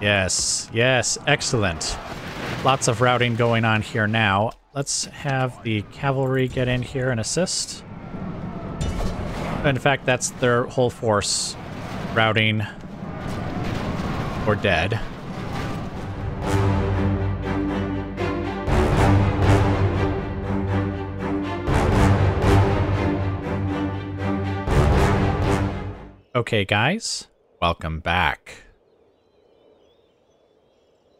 Yes, yes, excellent. Lots of routing going on here now. Let's have the cavalry get in here and assist. In fact, that's their whole force routing or dead. Okay, guys, welcome back.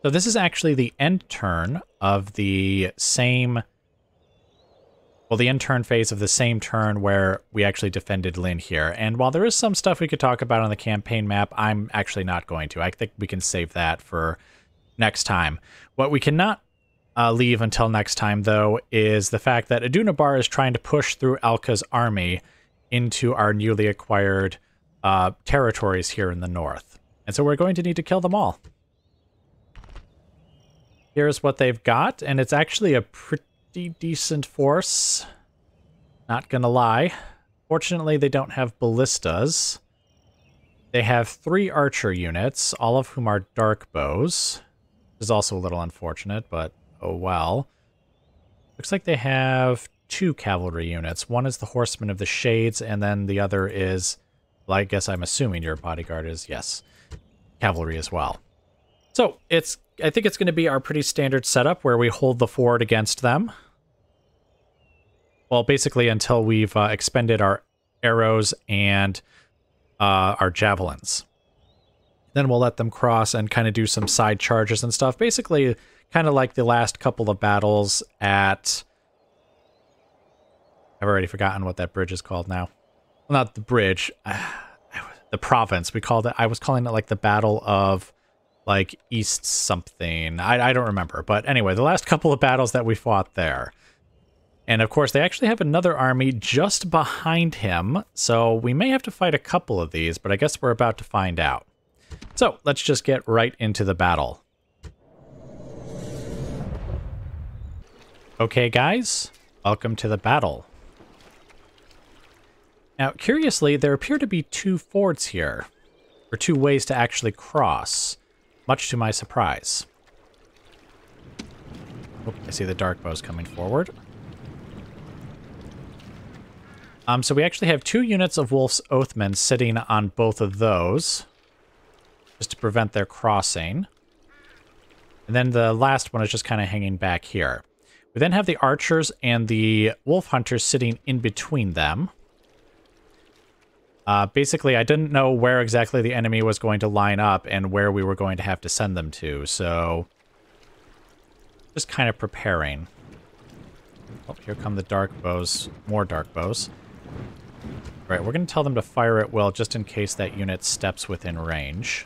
So this is actually the end turn of the same... Well, the end turn phase of the same turn where we actually defended Lynn here. And while there is some stuff we could talk about on the campaign map, I'm actually not going to. I think we can save that for next time. What we cannot leave until next time, though, is the fact that Adunabar is trying to push through Alka's army into our newly acquired territories here in the north. And so we're going to need to kill them all. Here's what they've got, and it's actually a pretty decent force. Not gonna lie. Fortunately, they don't have ballistas. They have 3 archer units, all of whom are dark bows. Which is also a little unfortunate, but oh well. Looks like they have 2 cavalry units. One is the Horsemen of the Shades, and then the other is, well, I guess I'm assuming your bodyguard is, yes, cavalry as well. So, I think it's going to be our pretty standard setup where we hold the fort against them. Well, basically until we've expended our arrows and our javelins. Then we'll let them cross and kind of do some side charges and stuff. Basically, kind of like the last couple of battles at... I've already forgotten what that bridge is called now. Well, not the bridge. The province. I was calling it like the Battle of... like East something. I don't remember. But anyway, the last couple of battles that we fought there. And of course, they actually have another army just behind him. So we may have to fight a couple of these, but I guess we're about to find out. So let's just get right into the battle. Okay, guys, welcome to the battle. Now, curiously, there appear to be 2 fords here, or 2 ways to actually cross. Much to my surprise. Oh, I see the dark bows coming forward. So we actually have 2 units of Wolf's Oathmen sitting on both of those, just to prevent their crossing. And then the last one is just kind of hanging back here. We then have the archers and the wolf hunters sitting in between them. Basically, I didn't know where exactly the enemy was going to line up and where we were going to have to send them to, so just kind of preparing. Oh, here come the dark bows, more dark bows. All right, we're going to tell them to fire at will just in case that unit steps within range.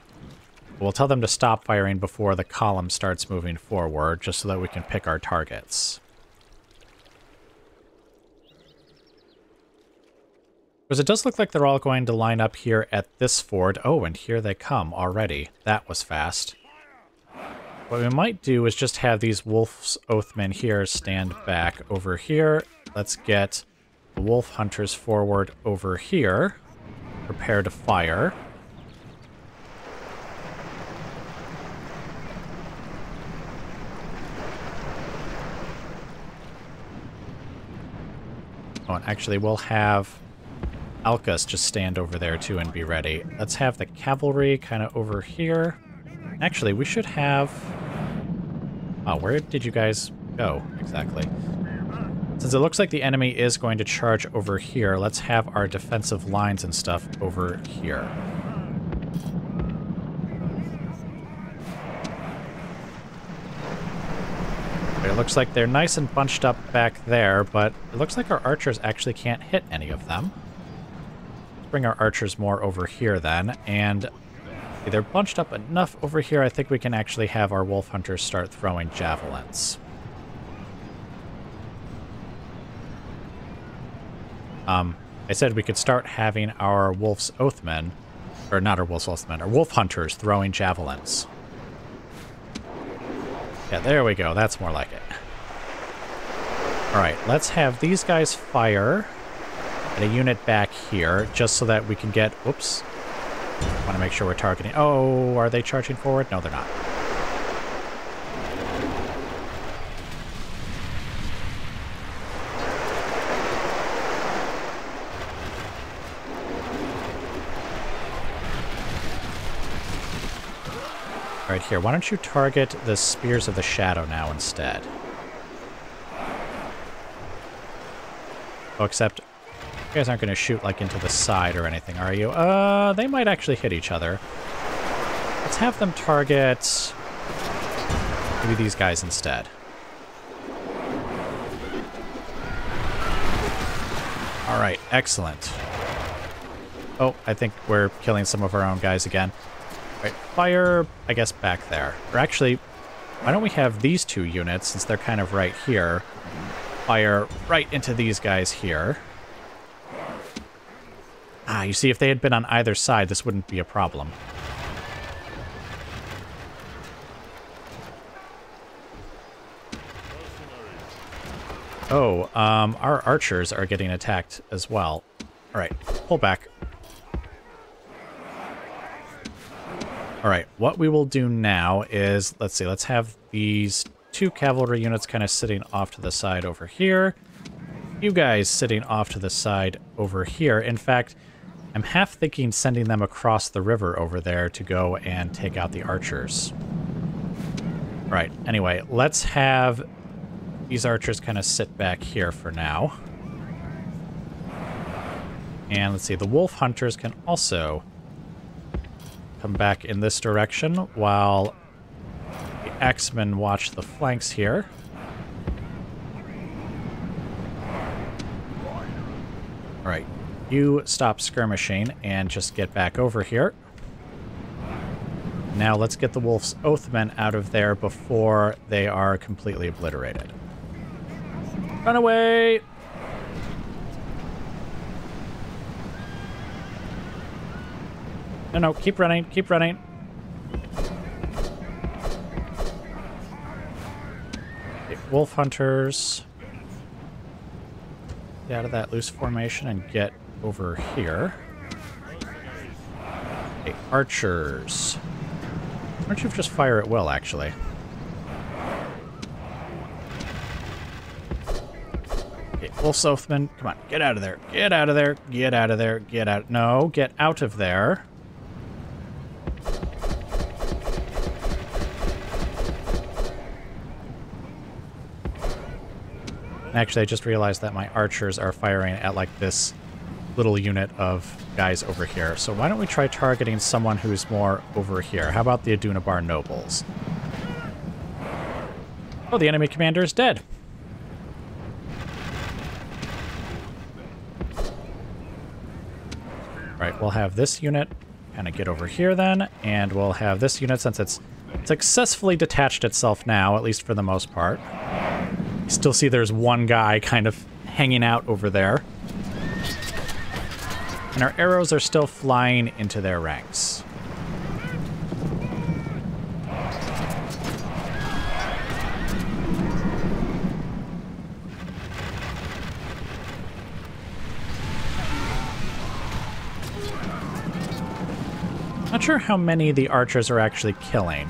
We'll tell them to stop firing before the column starts moving forward, just so that we can pick our targets. Because it does look like they're all going to line up here at this ford. Oh, and here they come already. That was fast. What we might do is just have these Wolf's Oathmen here stand back over here. Let's get the Wolf Hunters forward over here. Prepare to fire. Oh, and actually we'll have... Alkas just stand over there too and be ready. Let's have the cavalry kind of over here. Actually, we should have... Oh, where did you guys go exactly? Since it looks like the enemy is going to charge over here, let's have our defensive lines and stuff over here. It looks like they're nice and bunched up back there, but it looks like our archers actually can't hit any of them. Bring our archers more over here then, and they're bunched up enough over here. I think we can actually have our wolf hunters start throwing javelins. I said we could start having our wolf's oathmen, or not our wolf's oathmen, our wolf hunters throwing javelins. Yeah, there we go. That's more like it. All right, let's have these guys fire at a unit back here, just so that we can get, oops, Want to make sure we're targeting... Oh, are they charging forward? No, they're not. All right, here. Why don't you target the Spears of the Shadow now instead? Oh, except you guys aren't going to shoot, like, into the side or anything, are you? They might actually hit each other. Let's have them target maybe these guys instead. All right, excellent. Oh, I think we're killing some of our own guys again. All right, fire, I guess, back there. Or actually, why don't we have these two units, since they're kind of right here, fire right into these guys here. Ah, you see, if they had been on either side, this wouldn't be a problem. Oh, our archers are getting attacked as well. All right, pull back. All right, what we will do now is, let's see, let's have these two cavalry units kind of sitting off to the side over here. You guys sitting off to the side over here. In fact, I'm half thinking sending them across the river over there to go and take out the archers. All right, anyway, let's have these archers kind of sit back here for now. And let's see, the wolf hunters can also come back in this direction while the axemen watch the flanks here. All right, you stop skirmishing and just get back over here. Now let's get the Wolf's Oathmen out of there before they are completely obliterated. Run away! No, keep running, keep running. Okay, wolf hunters. Get out of that loose formation and get over here. Okay, archers. Why don't you just fire at will, actually? Okay, Wolf's Oathman, come on, get out of there. Get out of there, get out of there, get out. No, get out of there. Actually, I just realized that my archers are firing at, like, this little unit of guys over here. So why don't we try targeting someone who's more over here? How about the Adunabar nobles? Oh, the enemy commander is dead. All right, we'll have this unit kind of get over here then, and we'll have this unit, since it's successfully detached itself now, at least for the most part. You still see there's one guy kind of hanging out over there. And our arrows are still flying into their ranks. Not sure how many the archers are actually killing.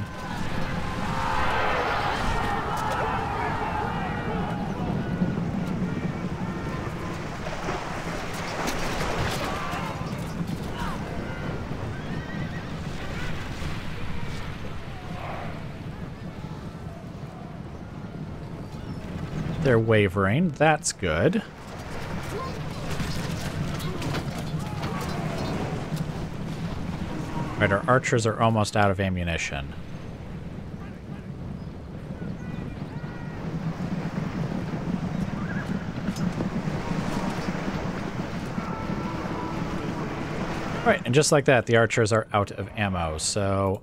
They're wavering. That's good. Right, our archers are almost out of ammunition. Right, and just like that, the archers are out of ammo. So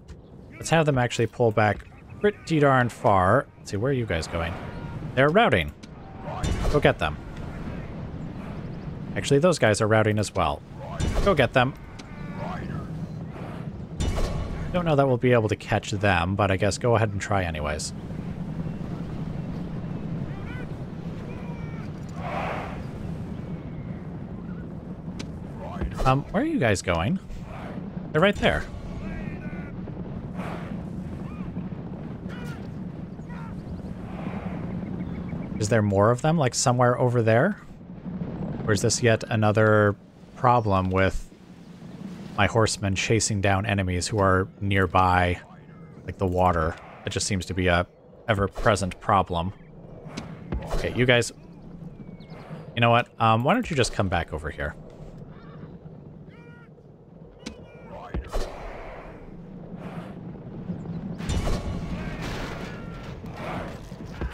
let's have them actually pull back pretty darn far. Let's see, where are you guys going? They're routing. Go get them. Actually, those guys are routing as well. Go get them. Don't know that we'll be able to catch them, but I guess go ahead and try anyways. Where are you guys going? They're right there. Is there more of them, like somewhere over there? Or is this yet another problem with my horsemen chasing down enemies who are nearby, like the water? It just seems to be a ever-present problem. Okay, you guys... You know what? Why don't you just come back over here?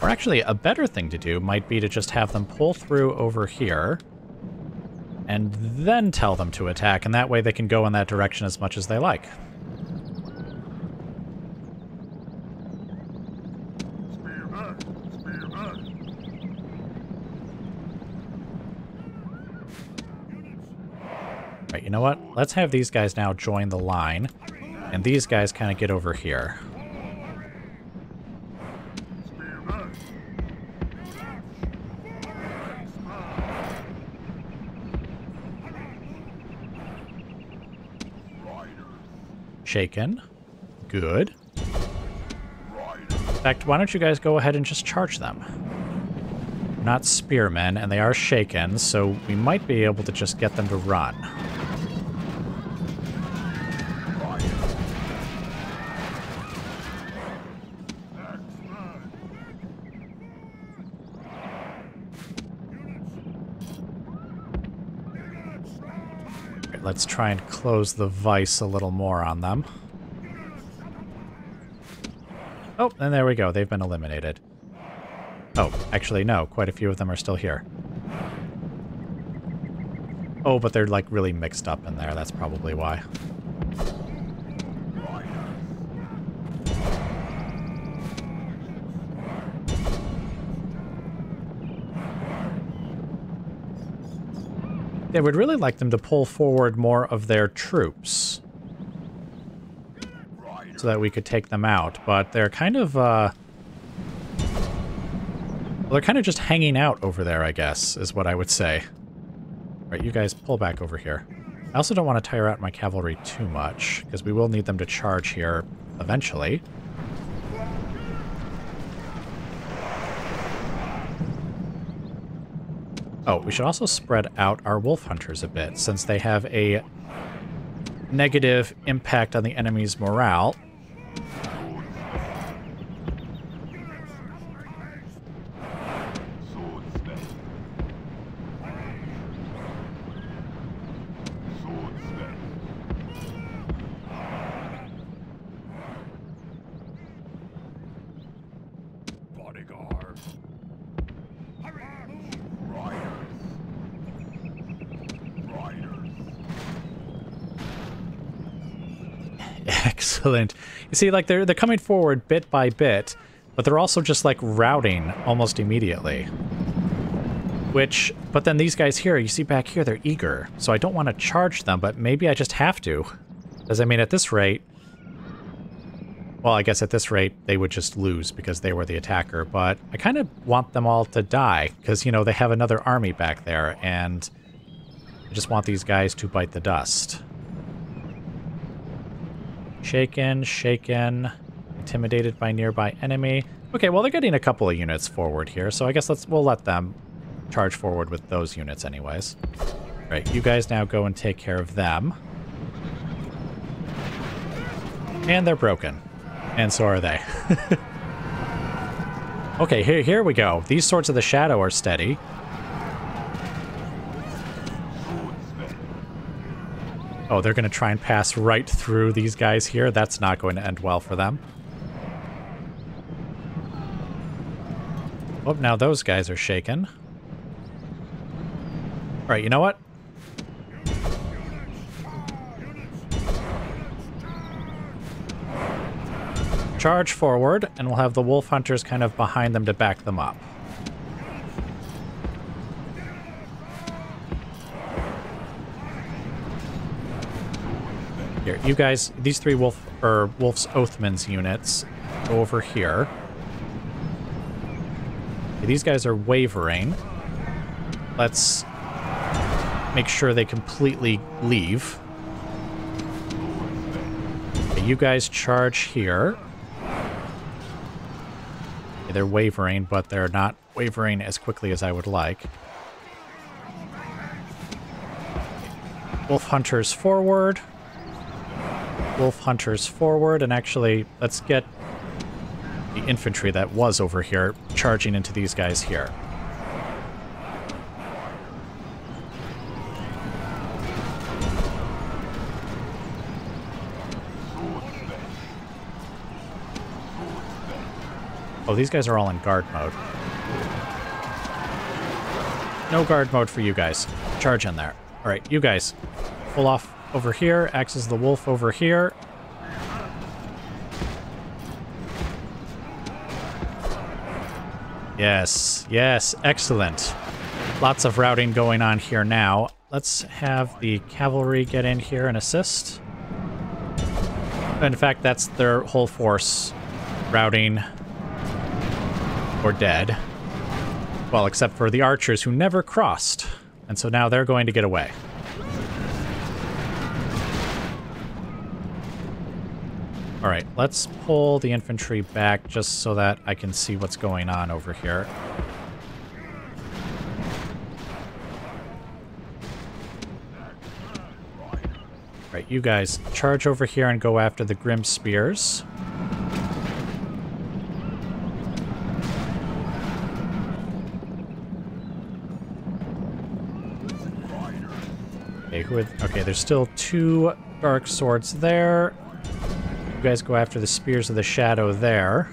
Or actually, a better thing to do might be to just have them pull through over here and then tell them to attack, and that way they can go in that direction as much as they like. Right, you know what? Let's have these guys now join the line, and these guys kind of get over here. Shaken. Good. In fact, why don't you guys go ahead and just charge them? They're not spearmen, and they are shaken, so we might be able to just get them to run. Let's try and close the vice a little more on them. Oh, and there we go. They've been eliminated. Oh, actually, no. Quite a few of them are still here. Oh, but they're, like, really mixed up in there. That's probably why. They would really like them to pull forward more of their troops so that we could take them out, but they're kind of, well, they're kind of just hanging out over there, I guess, is what I would say. Right, you guys pull back over here. I also don't want to tire out my cavalry too much, because we will need them to charge here eventually. Oh, we should also spread out our wolf hunters a bit, since they have a negative impact on the enemy's morale. Excellent. You see, like, they're coming forward bit by bit, but they're also just, like, routing almost immediately. But then these guys here, you see back here, they're eager. So I don't want to charge them, but maybe I just have to. Because, I mean, at this rate... Well, I guess at this rate, they would just lose because they were the attacker. But I kind of want them all to die, because, you know, they have another army back there, and I just want these guys to bite the dust. Shaken, shaken, intimidated by nearby enemy. Okay, well, they're getting a couple of units forward here, so I guess we'll let them charge forward with those units anyways. Right, you guys now go and take care of them. And they're broken. And so are they. Okay, here we go. These Swords of the Shadow are steady. Oh, they're going to try and pass right through these guys here. That's not going to end well for them. Oh, now those guys are shaken. All right, you know what? Charge forward, and we'll have the wolf hunters kind of behind them to back them up. Here, you guys, these three Wolf's Oathman's units go over here. Okay, these guys are wavering. Let's make sure they completely leave. you guys charge here. Okay, they're wavering, but they're not wavering as quickly as I would like. Wolf Hunters forward. Wolf Hunters forward, and actually, let's get the infantry that was over here charging into these guys here. Oh, these guys are all in guard mode. No guard mode for you guys. Charge in there. All right, you guys. Full off over here. Axes the wolf over here. Yes, yes, excellent. Lots of routing going on here now. Let's have the cavalry get in here and assist. In fact, that's their whole force routing or dead. Well, except for the archers who never crossed. And so now they're going to get away. All right, let's pull the infantry back just so that I can see what's going on over here. All right, you guys charge over here and go after the Grim Spears. Okay, there's still 2 dark swords there. You guys go after the Spears of the Shadow there.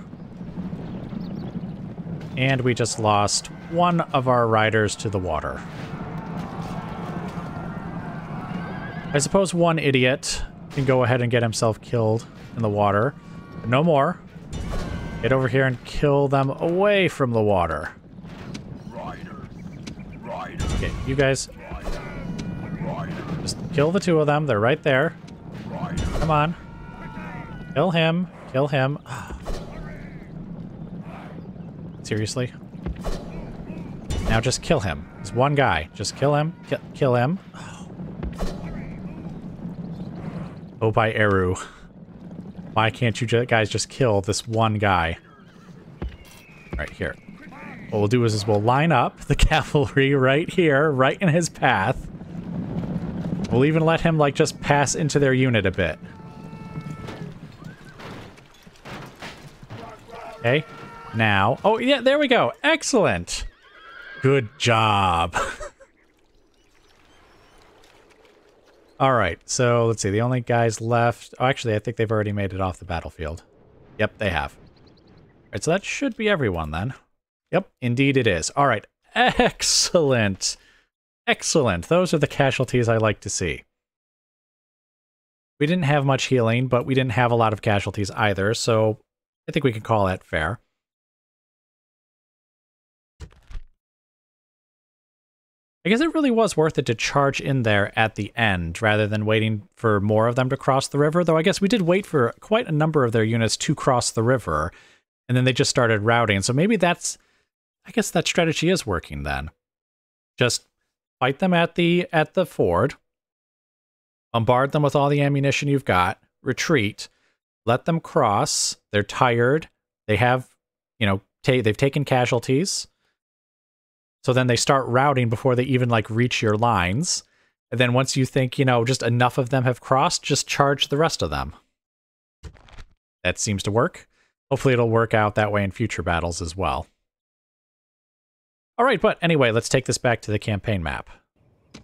And we just lost one of our riders to the water. I suppose one idiot can go ahead and get himself killed in the water. But no more. Get over here and kill them away from the water. Okay, you guys... just kill the 2 of them. They're right there. Come on. Kill him. Kill him. Seriously? Now just kill him. There's one guy. Just kill him. Kill him. Oh, by Eru. Why can't you guys just kill this one guy? Right here. What we'll do is we'll line up the cavalry right here, right in his path. We'll even let him, like, just pass into their unit a bit. Okay. Now. Oh, yeah, there we go. Excellent. Good job. All right. So, let's see. The only guys left... Oh, actually, I think they've already made it off the battlefield. Yep, they have. All right, so that should be everyone, then. Yep, indeed it is. All right. Excellent. Excellent. Those are the casualties I like to see. We didn't have much healing, but we didn't have a lot of casualties either, so I think we can call that fair. I guess it really was worth it to charge in there at the end, rather than waiting for more of them to cross the river, though I guess we did wait for quite a number of their units to cross the river, and then they just started routing, so maybe that's... I guess that strategy is working then. Just fight them at the ford, bombard them with all the ammunition you've got, retreat, let them cross, they're tired, they have, you know, they've taken casualties, so then they start routing before they even, like, reach your lines, and then once you think, you know, just enough of them have crossed, just charge the rest of them. That seems to work. Hopefully it'll work out that way in future battles as well. Alright, but anyway, let's take this back to the campaign map.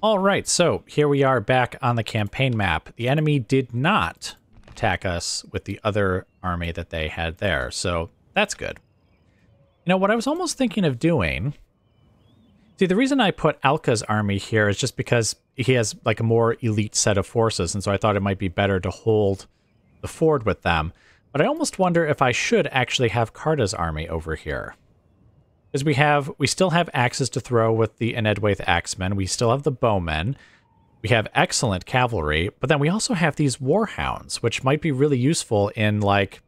Alright, so here we are back on the campaign map. The enemy did not attack us with the other army that they had there, so that's good. You know, what I was almost thinking of doing... See, the reason I put Alka's army here is just because he has, like, a more elite set of forces, and so I thought it might be better to hold the ford with them. But I almost wonder if I should actually have Carda's army over here. Because we still have axes to throw with the Enedwaith axemen, we still have the bowmen, we have excellent cavalry, but then we also have these warhounds, which might be really useful in, like...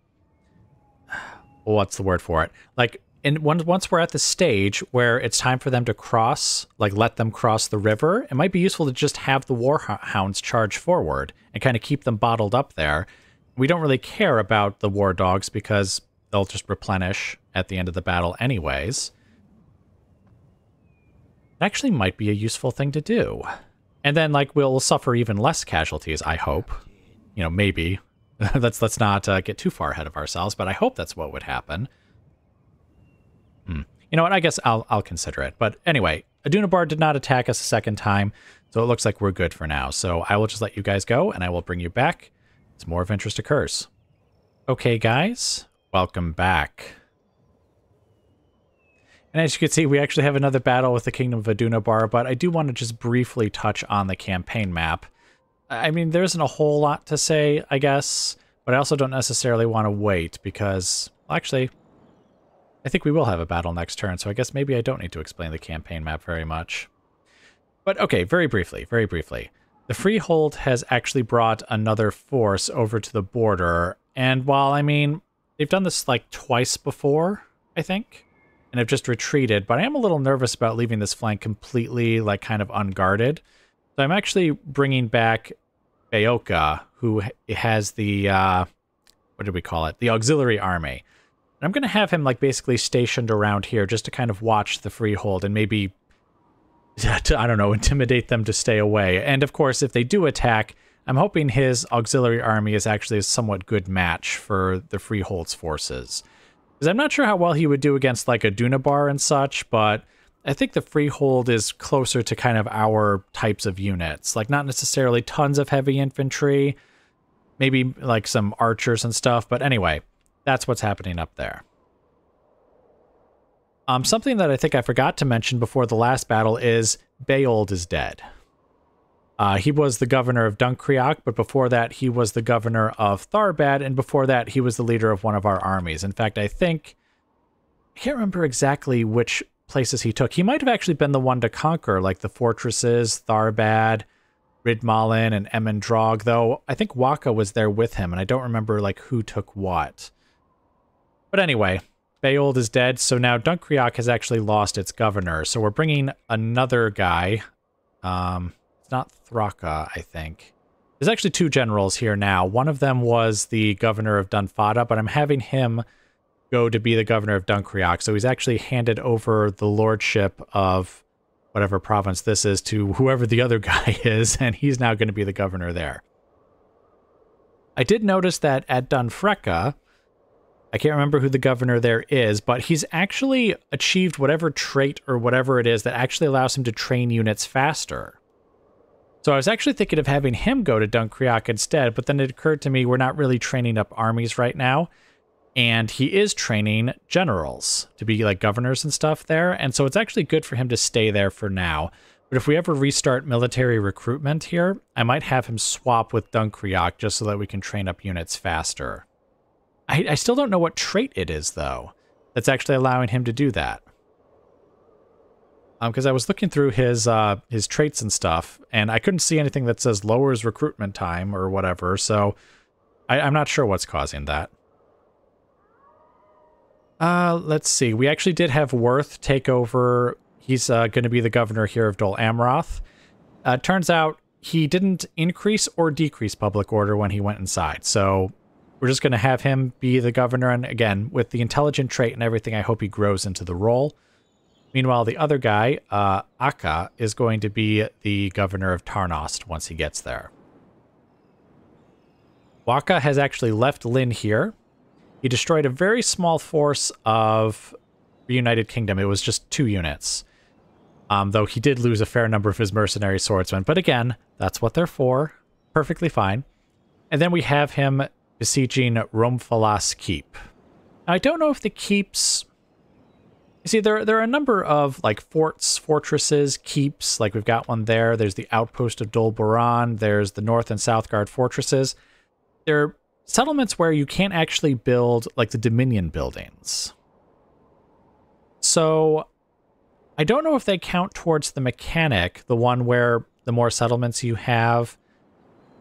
What's the word for it? Like, once we're at the stage where it's time for them to cross, like let them cross the river, it might be useful to just have the warhounds charge forward and kind of keep them bottled up there. We don't really care about the war dogs because they'll just replenish at the end of the battle anyways. It actually might be a useful thing to do. And then, like, we'll suffer even less casualties, I hope. You know, maybe. let's not get too far ahead of ourselves, but I hope that's what would happen. You know what? I guess I'll consider it. But anyway, Adunabar did not attack us a second time, so it looks like we're good for now. So I will just let you guys go, and I will bring you back as more of interest occurs. Okay, guys, welcome back. And as you can see, we actually have another battle with the Kingdom of Adunabar, but I do want to just briefly touch on the campaign map. I mean, there isn't a whole lot to say, I guess, but I also don't necessarily want to wait because, well, actually, I think we will have a battle next turn, so I guess maybe I don't need to explain the campaign map very much. But okay, very briefly. The Freehold has actually brought another force over to the border, and while, I mean, they've done this like twice before, I think, and have just retreated, but I am a little nervous about leaving this flank completely, like, kind of unguarded. So I'm actually bringing back Bayoka, who has the, what did we call it? The auxiliary army. And I'm going to have him, like, basically stationed around here just to kind of watch the Freehold and maybe, to, I don't know, intimidate them to stay away. And, of course, if they do attack, I'm hoping his auxiliary army is actually a somewhat good match for the Freehold's forces. Because I'm not sure how well he would do against, like, Adunabar and such, but I think the Freehold is closer to kind of our types of units. Like, not necessarily tons of heavy infantry, maybe, like, some archers and stuff, but anyway, that's what's happening up there. Something that I think I forgot to mention before the last battle is Wold is dead. He was the governor of Dunkriok, but before that he was the governor of Tharbad, and before that he was the leader of one of our armies. In fact, I can't remember exactly which places he took. He might have actually been the one to conquer, like the fortresses, Tharbad, Ridmalin, and Emendrog, though I think Waka was there with him, and I don't remember, like, who took what. But anyway, Wold is dead, so now Dunkriok has actually lost its governor, so we're bringing another guy. It's not Thraka, I think. There's actually two generals here now. One of them was the governor of Dunfada, but I'm having him go to be the governor of Dunkriok, so he's actually handed over the lordship of whatever province this is to whoever the other guy is, and he's now going to be the governor there. I did notice that at Dunfreka, I can't remember who the governor there is, but he's actually achieved whatever trait or whatever it is that actually allows him to train units faster. So I was actually thinking of having him go to Dunkriok instead, but then it occurred to me we're not really training up armies right now, and he is training generals to be like governors and stuff there, and so it's actually good for him to stay there for now. But if we ever restart military recruitment here, I might have him swap with Dunkriok just so that we can train up units faster. I still don't know what trait it is, though, that's actually allowing him to do that. Because I was looking through his traits and stuff, and I couldn't see anything that says lowers recruitment time or whatever, so I'm not sure what's causing that. Let's see. We actually did have Worth take over. He's going to be the governor here of Dol Amroth. Turns out he didn't increase or decrease public order when he went inside, so we're just going to have him be the governor, and again, with the intelligent trait and everything, I hope he grows into the role. Meanwhile, the other guy, Akka, is going to be the governor of Tarnost once he gets there. Waka has actually left Lynn here. He destroyed a very small force of the United Kingdom. It was just 2 units. Though he did lose a fair number of his mercenary swordsmen. But again, that's what they're for. Perfectly fine. And then we have him besieging Romfalas Keep. Now, I don't know if the keeps... You see, there are a number of, like, forts, fortresses, keeps. Like, we've got one there. There's the outpost of Dol Boran. There's the North and Southgard fortresses. They're settlements where you can't actually build, like, the Dominion buildings. So, I don't know if they count towards the mechanic, the one where the more settlements you have,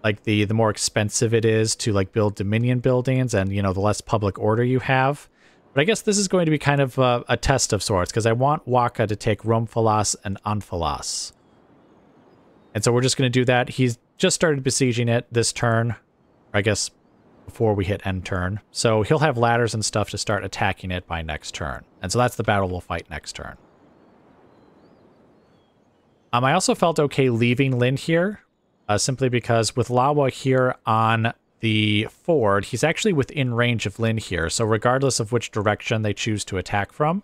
like, the more expensive it is to, like, build Dominion buildings and, you know, the less public order you have. But I guess this is going to be kind of a test of sorts, because I want Waka to take Romfalas and Anfalas. And so we're just going to do that. He's just started besieging it this turn. I guess before we hit end turn. So he'll have ladders and stuff to start attacking it by next turn. And so that's the battle we'll fight next turn. I also felt okay leaving Lynn here, simply because with Lawa here on the ford, he's actually within range of Lynn here. So regardless of which direction they choose to attack from,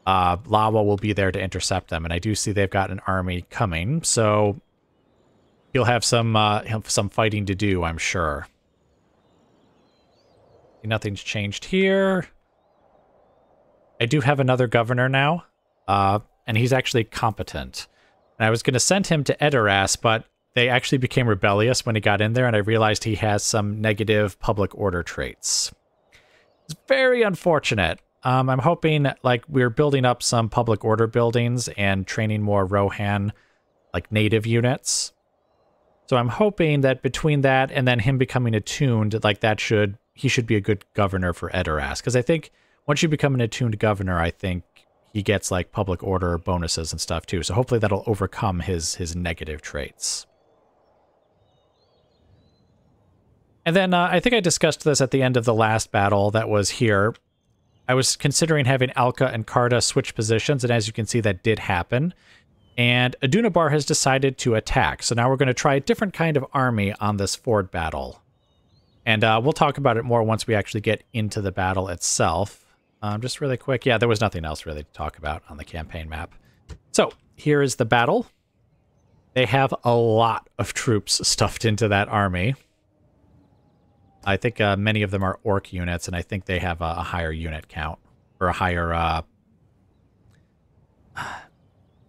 Lawa will be there to intercept them. And I do see they've got an army coming, so he'll have some fighting to do, I'm sure. Nothing's changed here. I do have another governor now, and he's actually competent. And I was going to send him to Edoras, but they actually became rebellious when he got in there, and I realized he has some negative public order traits. It's very unfortunate. I'm hoping, like, we're building up some public order buildings and training more Rohan, like, native units. So I'm hoping that between that and then him becoming attuned, like, he should be a good governor for Edoras. Because I think once you become an attuned governor, I think he gets, like, public order bonuses and stuff, too. So hopefully that'll overcome his negative traits. And then I think I discussed this at the end of the last battle that was here. I was considering having Alka and Karda switch positions, and as you can see, that did happen. And Adunabar has decided to attack. So now we're going to try a different kind of army on this ford battle. And we'll talk about it more once we actually get into the battle itself. Just really quick. Yeah, there was nothing else really to talk about on the campaign map. So here is the battle. They have a lot of troops stuffed into that army. I think many of them are orc units, and I think they have a higher unit count. Or a higher...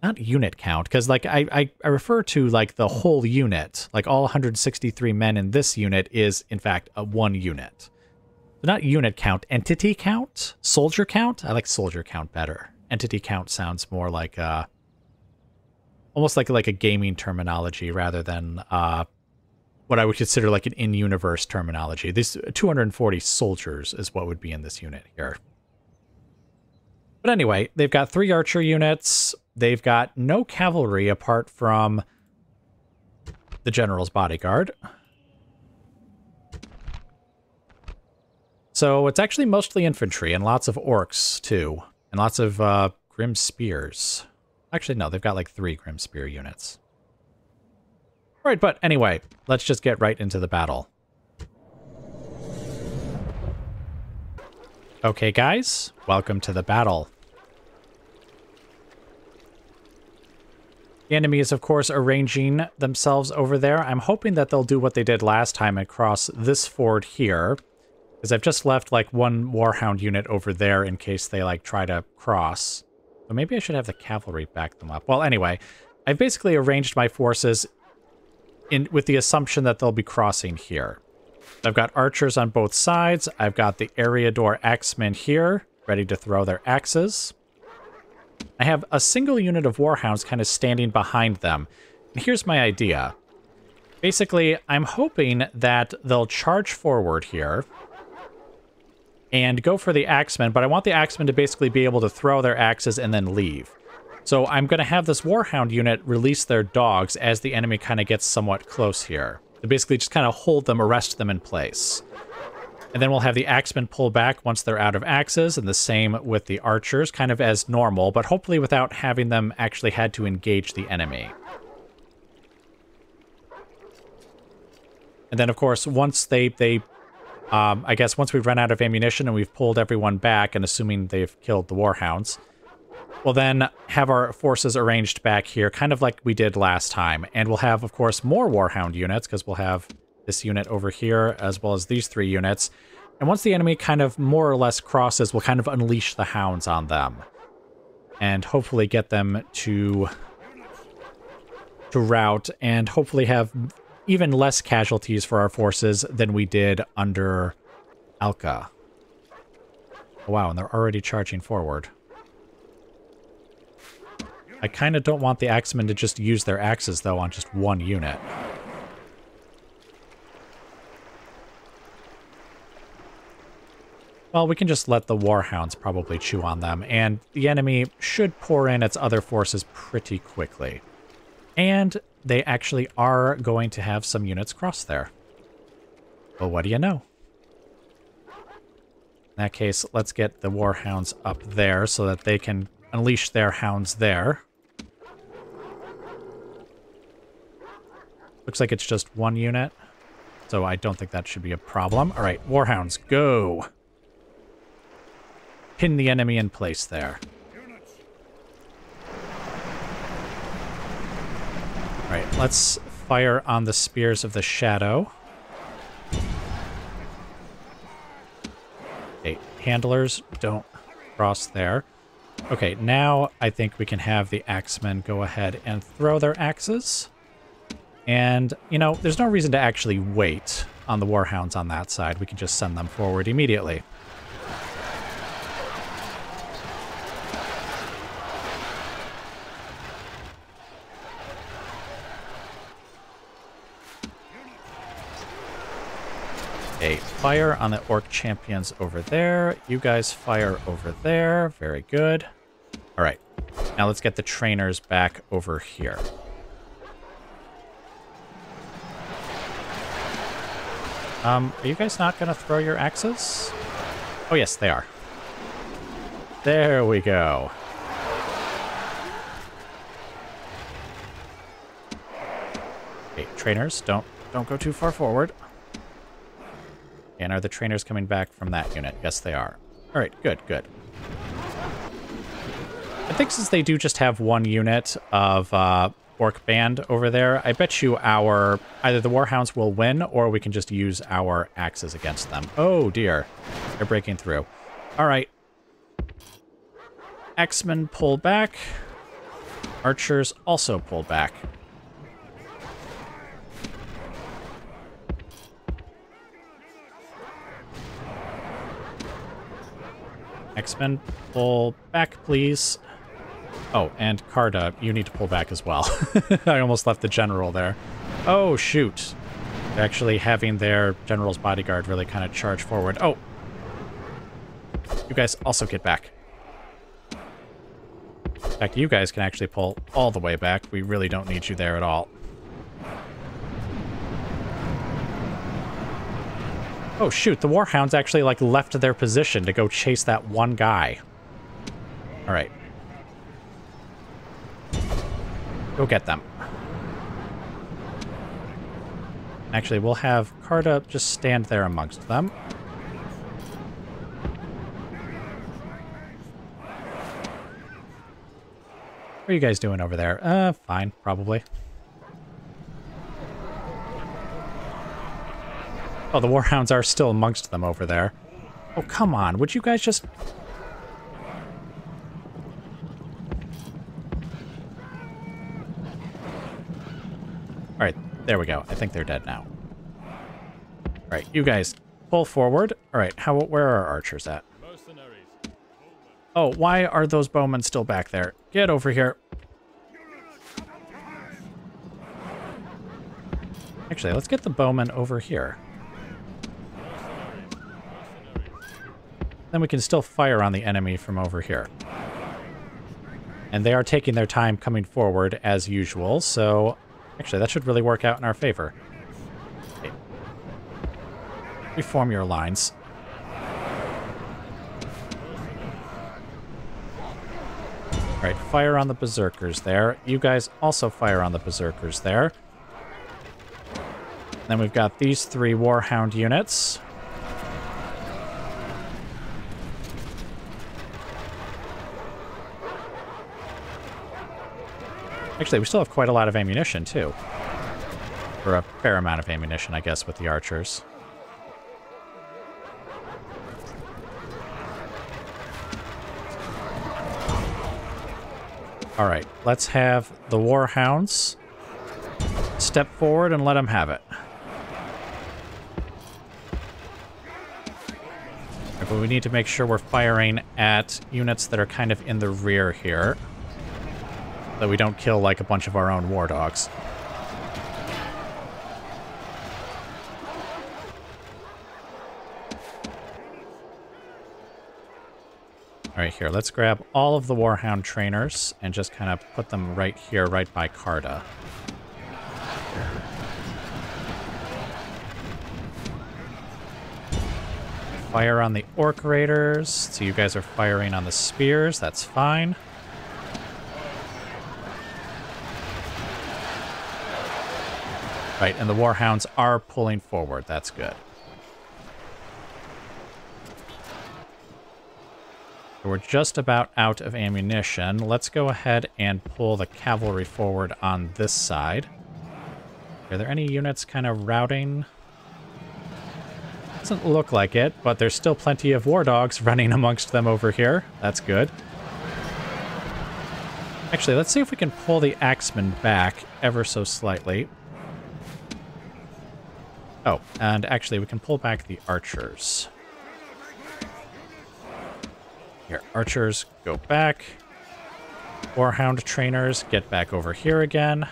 not unit count, because like I refer to like the whole unit. Like all 163 men in this unit is, in fact, a one unit. So not unit count, entity count? Soldier count? I like soldier count better. Entity count sounds more like almost like a gaming terminology rather than what I would consider like an in-universe terminology. This 240 soldiers is what would be in this unit here. But anyway, they've got 3 archer units. They've got no cavalry apart from the general's bodyguard. So it's actually mostly infantry and lots of orcs too. And lots of grim spears. Actually, no, they've got like 3 grim spear units. Right, but anyway, let's just get right into the battle. Okay, guys, welcome to the battle. The enemy is, of course, arranging themselves over there. I'm hoping that they'll do what they did last time and cross this ford here. Because I've just left, like, 1 Warhound unit over there in case they, like, try to cross. So maybe I should have the cavalry back them up. Well, anyway, I've basically arranged my forces with the assumption that they'll be crossing here. I've got archers on both sides. I've got the Eriador axemen here, ready to throw their axes. I have a single unit of Warhounds kind of standing behind them. And here's my idea. Basically, I'm hoping that they'll charge forward here and go for the axemen, but I want the axemen to basically be able to throw their axes and then leave. So I'm going to have this Warhound unit release their dogs as the enemy kind of gets somewhat close here. To basically just kind of hold them, arrest them in place. And then we'll have the axemen pull back once they're out of axes, and the same with the archers, kind of as normal, but hopefully without having them actually had to engage the enemy. And then, of course, once I guess once we've run out of ammunition and we've pulled everyone back, and assuming they've killed the Warhounds, we'll then have our forces arranged back here, kind of like we did last time. And we'll have, of course, more Warhound units, because we'll have this unit over here, as well as these 3 units. And once the enemy kind of more or less crosses, we'll kind of unleash the hounds on them. And hopefully get them to rout, and hopefully have even less casualties for our forces than we did under Alka. Oh, wow, and they're already charging forward. I kind of don't want the axemen to just use their axes, though, on just 1 unit. Well, we can just let the Warhounds probably chew on them, and the enemy should pour in its other forces pretty quickly. And they actually are going to have some units cross there. Well, what do you know? that case, let's get the warhounds up there so that they can unleash their hounds there. Looks like it's just one unit, so I don't think that should be a problem. All right, warhounds, go! Pin the enemy in place there. All right, let's fire on the Spears of the Shadow. Okay, handlers, don't cross there. Okay, now I think we can have the axemen go ahead and throw their axes. And, you know, there's no reason to actually wait on the warhounds on that side. We can just send them forward immediately. Okay, fire on the orc champions over there. You guys fire over there. Very good. All right, now let's get the trainers back over here. Are you guys not going to throw your axes? Oh, yes, they are. There we go. Okay, trainers, don't go too far forward. And are the trainers coming back from that unit? Yes, they are. All right, good, good. I think since they do just have one unit of orc band over there, I bet you either the warhounds will win or we can just use our axes against them. Oh dear, they're breaking through. All right, axemen pull back. Archers also pull back. Axemen, pull back, please. Oh, and Carda, you need to pull back as well. I almost left the general there. Oh, shoot. Actually having their general's bodyguard really kind of charge forward. Oh! You guys also get back. In fact, you guys can actually pull all the way back. We really don't need you there at all. Oh, shoot. The warhounds actually, like, left their position to go chase that one guy. All right. Go get them. Actually, we'll have Carda just stand there amongst them. What are you guys doing over there? Fine, probably. Oh, the warhounds are still amongst them over there. Oh, come on. Would you guys just... All right, there we go. I think they're dead now. All right, you guys pull forward. All right, where are our archers at? Oh, why are those bowmen still back there? Get over here. Actually, let's get the bowmen over here. Then we can still fire on the enemy from over here. And they are taking their time coming forward as usual, so actually that should really work out in our favor. Okay. Reform your lines. All right, fire on the berserkers there. You guys also fire on the berserkers there. Then we've got these 3 warhound units. Actually, we still have quite a lot of ammunition, too. Or a fair amount of ammunition, I guess, with the archers. All right, let's have the warhounds step forward and let them have it. But we need to make sure we're firing at units that are kind of in the rear here, that we don't kill like a bunch of our own war dogs. All right, here, let's grab all of the warhound trainers and just kind of put them right here, right by Carda. fire on the Orc Raiders. So you guys are firing on the spears. That's fine. Right, and the Warhounds are pulling forward. That's good. So we're just about out of ammunition. Let's go ahead and pull the cavalry forward on this side. Are there any units kind of routing? Doesn't look like it, but there's still plenty of war dogs running amongst them over here. That's good. Actually, let's see if we can pull the axemen back ever so slightly. Oh, and actually we can pull back the archers. Here, archers, go back. Warhound trainers, get back over here again.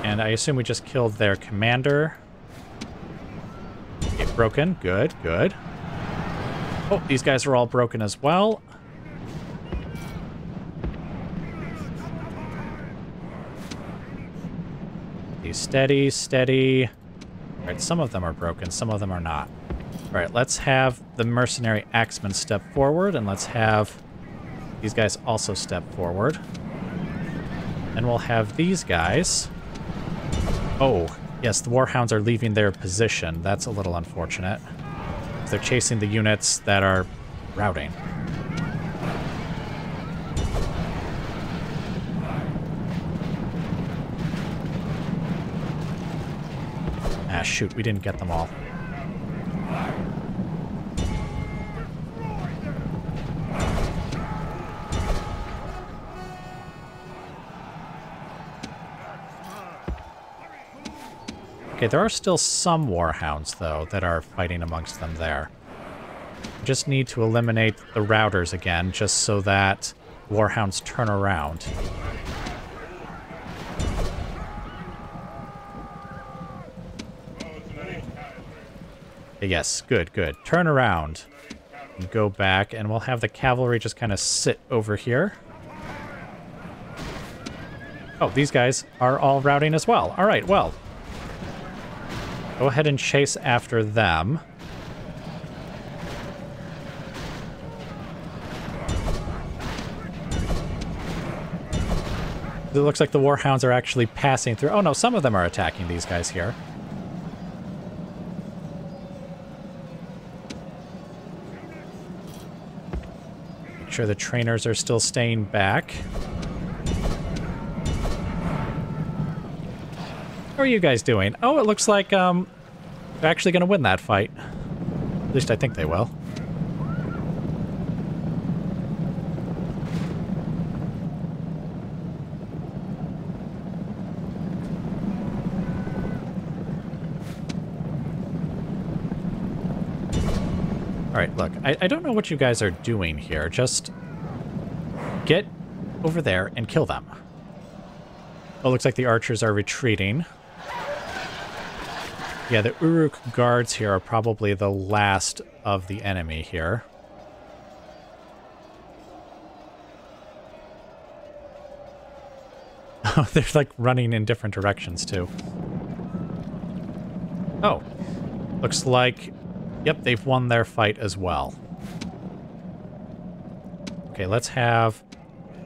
And I assume we just killed their commander. Okay, broken. Good, good. Oh, these guys are all broken as well. Okay, steady, steady. All right, some of them are broken, some of them are not. All right, let's have the mercenary axemen step forward, and let's have these guys also step forward. And we'll have these guys... Oh, yes, the Warhounds are leaving their position. That's a little unfortunate. They're chasing the units that are routing. Ah, shoot, we didn't get them all. Okay, there are still some Warhounds, though, that are fighting amongst them there. We just need to eliminate the routers again, just so that Warhounds turn around. Yes, good, good. Turn around. And go back, and we'll have the cavalry just kind of sit over here. Oh, these guys are all routing as well. All right, well... Go ahead and chase after them. It looks like the Warhounds are actually passing through. Oh no, some of them are attacking these guys here. Make sure the trainers are still staying back. How are you guys doing? Oh, it looks like they're actually going to win that fight. At least I think they will. All right, look, I don't know what you guys are doing here. Just get over there and kill them. Oh, it looks like the archers are retreating. Yeah, the Uruk guards here are probably the last of the enemy here. Oh, they're like running in different directions too. Oh, looks like, yep, they've won their fight as well. Okay, let's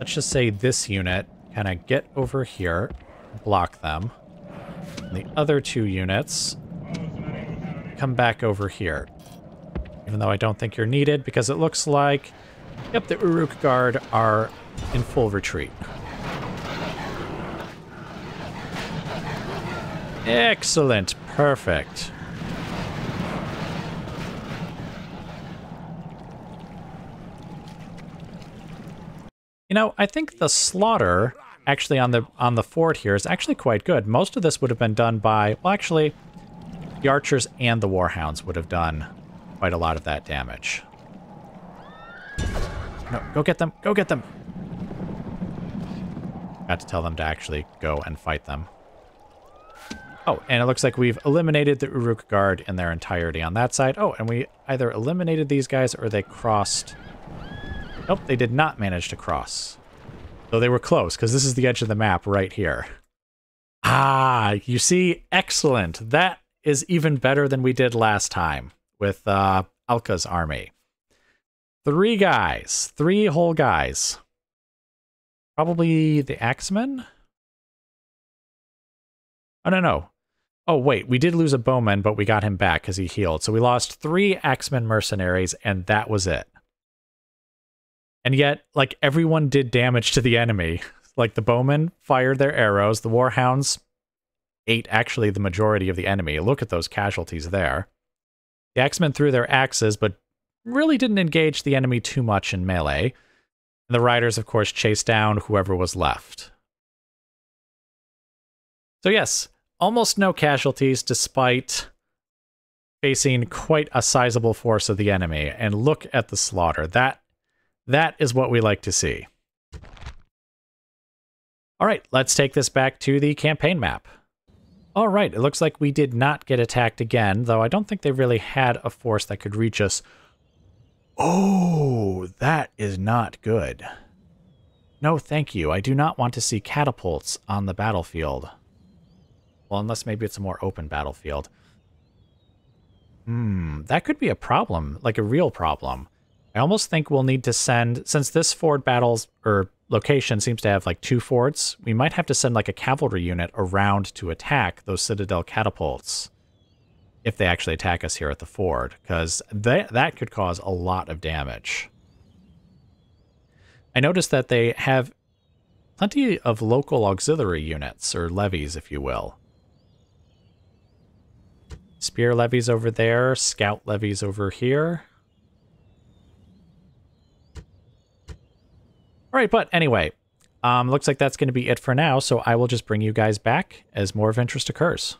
just say this unit kind of get over here, block them. And the other two units come back over here. Even though I don't think you're needed, because it looks like, yep, the Uruk Guard are in full retreat. Excellent. Perfect. You know, I think the slaughter actually on the fort here is actually quite good. Most of this would have been done by, well, actually, the archers and the Warhounds would have done quite a lot of that damage. No, go get them! Go get them! Got to tell them to actually go and fight them. Oh, and it looks like we've eliminated the Uruk Guard in their entirety on that side. Oh, and we either eliminated these guys or they crossed. Nope, they did not manage to cross. Though they were close, because this is the edge of the map right here. Ah, you see? Excellent. That is even better than we did last time. with Alka's army. 3 guys. 3 whole guys. Probably the Axemen? Oh, no. Oh, wait, we did lose a bowman, but we got him back because he healed. So we lost 3 Axemen mercenaries, and that was it. And yet, like, everyone did damage to the enemy. Like, the bowmen fired their arrows. The warhounds ate, actually, the majority of the enemy. Look at those casualties there. The Axemen threw their axes, but really didn't engage the enemy too much in melee. And the riders, of course, chased down whoever was left. So yes, almost no casualties despite facing quite a sizable force of the enemy. And look at the slaughter. That is what we like to see. All right, let's take this back to the campaign map. All right, it looks like we did not get attacked again, though I don't think they really had a force that could reach us. Oh, that is not good. No, thank you. I do not want to see catapults on the battlefield. Well, unless maybe it's a more open battlefield. That could be a problem, like a real problem. I almost think we'll need to send, since this ford battles, or location seems to have like 2 forts, we might have to send like a cavalry unit around to attack those citadel catapults. If they actually attack us here at the ford, because that could cause a lot of damage. I noticed that they have plenty of local auxiliary units, or levies, if you will. Spear levies over there, scout levies over here. All right, but anyway, looks like that's going to be it for now, so I will just bring you guys back as more of interest occurs.